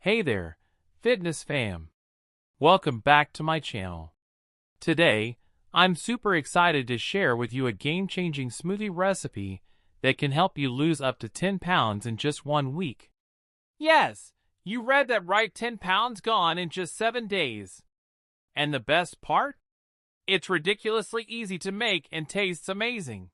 Hey there, fitness fam. Welcome back to my channel. Today, I'm super excited to share with you a game-changing smoothie recipe that can help you lose up to 10 pounds in just 1 week. Yes, you read that right, 10 pounds gone in just 7 days. And the best part? It's ridiculously easy to make and tastes amazing.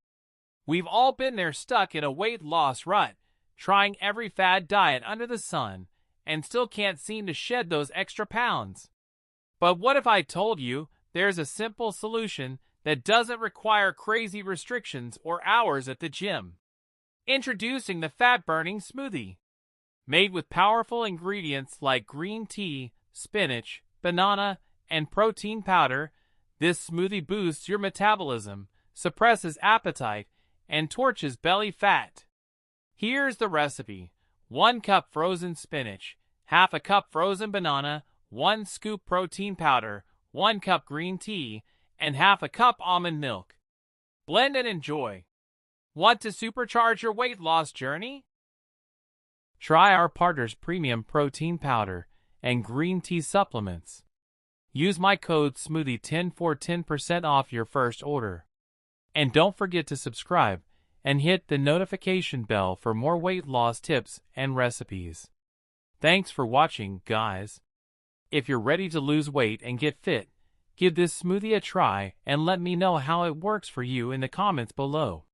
We've all been there, stuck in a weight loss rut, trying every fad diet under the sun, and still can't seem to shed those extra pounds. But what if I told you there's a simple solution that doesn't require crazy restrictions or hours at the gym? Introducing the fat-burning smoothie. Made with powerful ingredients like green tea, spinach, banana, and protein powder, this smoothie boosts your metabolism, suppresses appetite, and torches belly fat. Here's the recipe. 1 cup frozen spinach, half a cup frozen banana, 1 scoop protein powder, 1 cup green tea, and half a cup almond milk. Blend and enjoy. Want to supercharge your weight loss journey? Try our partner's premium protein powder and green tea supplements. Use my code SMOOTHIE10 for 10% off your first order. And don't forget to subscribe and hit the notification bell for more weight loss tips and recipes. Thanks for watching, guys. If you're ready to lose weight and get fit, give this smoothie a try and let me know how it works for you in the comments below.